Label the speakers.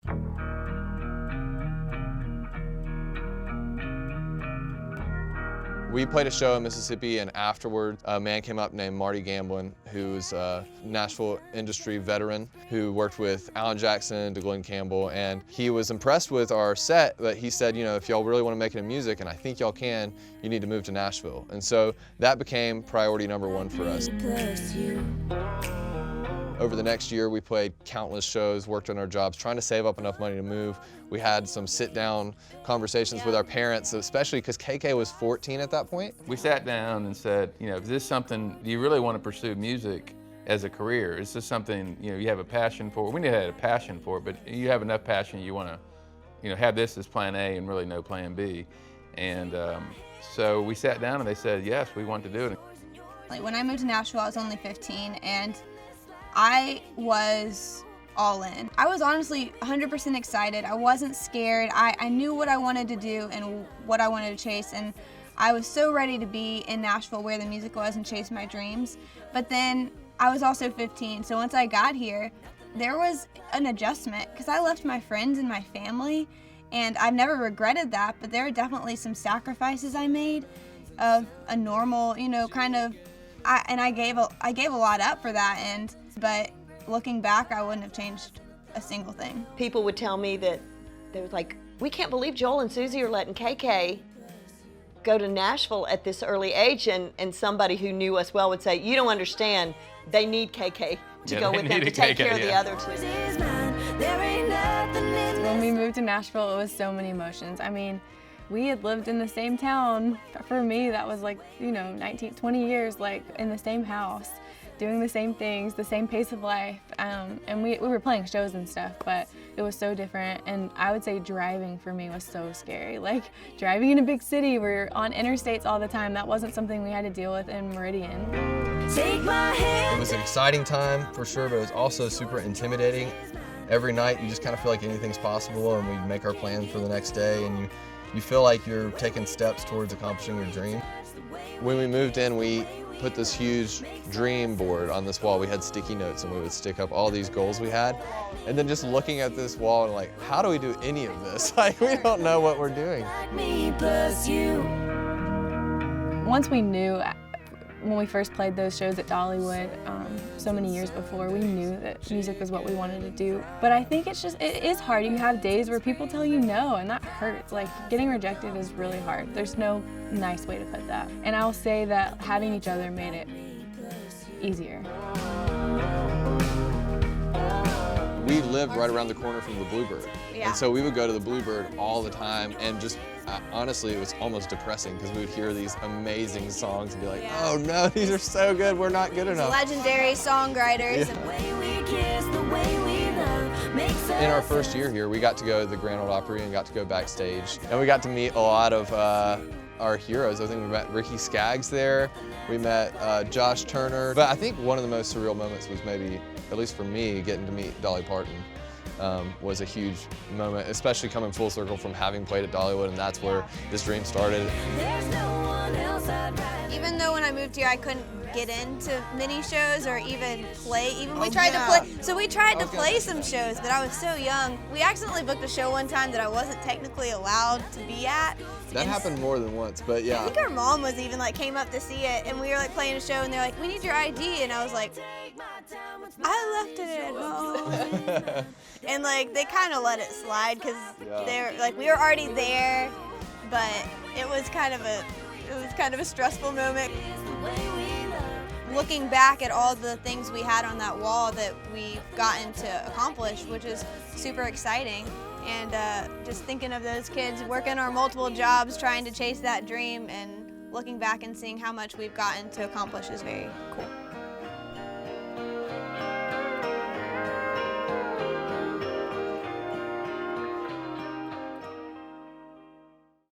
Speaker 1: We played a show in Mississippi, and afterward, a man came up named Marty Gamblin, who's a Nashville industry veteran who worked with Alan Jackson, DeGlenn Campbell, and he was impressed with our set, but he said, you know, if y'all really want to make it in music, and I think y'all can, you need to move to Nashville. And so that became priority number one for us. Over the next year, we played countless shows, worked on our jobs, trying to save up enough money to move. We had some sit-down conversations with our parents, especially because KK was 14 at that point.
Speaker 2: We sat down and said, you know, is this something, do you really want to pursue music as a career? Is this something, you know, you have a passion for? We knew you had a passion for it, but you have enough passion, you want to, you know, have this as plan A and really no plan B. And so we sat down and they said, yes, we want to do it.
Speaker 3: Like when I moved to Nashville, I was only 15, and I was all in. I was honestly 100% excited. I wasn't scared. I knew what I wanted to do and what I wanted to chase, and I was so ready to be in Nashville where the music was and chase my dreams. But then I was also 15, so once I got here, there was an adjustment because I left my friends and my family, and I've never regretted that, but there are definitely some sacrifices I made of a normal, you know, kind of, I gave a lot up for that, but looking back, I wouldn't have changed a single thing.
Speaker 4: People would tell me that they was like, we can't believe Joel and Susie are letting KK go to Nashville at this early age, and somebody who knew us well would say, you don't understand, they need KK to go with them to take care of the other two.
Speaker 5: When we moved to Nashville, it was so many emotions. I mean, we had lived in the same town. For me, that was like, you know, 19, 20 years, like in the same house, doing the same things, the same pace of life. And we were playing shows and stuff, but it was so different. And I would say driving for me was so scary. Like driving in a big city, we're on interstates all the time. That wasn't something we had to deal with in Meridian.
Speaker 1: It was an exciting time for sure, but it was also super intimidating. Every night you just kind of feel like anything's possible, and we make our plans for the next day, and you feel like you're taking steps towards accomplishing your dream. When we moved in, we put this huge dream board on this wall. We had sticky notes, and we would stick up all these goals we had. And then just looking at this wall and like, how do we do any of this? Like, we don't know what we're doing.
Speaker 5: Once we knew, when we first played those shows at Dollywood, so many years before, we knew that music was what we wanted to do. But I think it is hard. You have days where people tell you no, and that hurts. Like, getting rejected is really hard. There's no nice way to put that. And I'll say that having each other made it easier.
Speaker 1: We lived right around the corner from the Bluebird.
Speaker 3: Yeah.
Speaker 1: And so we would go to the Bluebird all the time, and just honestly, it was almost depressing because we would hear these amazing songs and be like, oh no, these are so good, we're not good enough.
Speaker 3: Legendary songwriters.
Speaker 1: In our first year here, we got to go to the Grand Ole Opry and got to go backstage. And we got to meet a lot of our heroes. I think we met Ricky Skaggs there. We met Josh Turner. But I think one of the most surreal moments was maybe, at least for me, getting to meet Dolly Parton. Was a huge moment, especially coming full circle from having played at Dollywood, and that's where this dream started.
Speaker 3: Even though when I moved here I couldn't get into many shows or even play, we tried to play. So we tried to play some shows, but I was so young. We accidentally booked a show one time that I wasn't technically allowed to be at.
Speaker 1: That happened more than once, but yeah.
Speaker 3: I think our mom was even like came up to see it, and we were like playing a show, and they're like, we need your ID, and I was like, I left it at home. And like they kind of let it slide because they're like, we were already there, but it was kind of a stressful moment. Looking back at all the things we had on that wall that we've gotten to accomplish, which is super exciting, and just thinking of those kids working our multiple jobs trying to chase that dream, and looking back and seeing how much we've gotten to accomplish is very cool.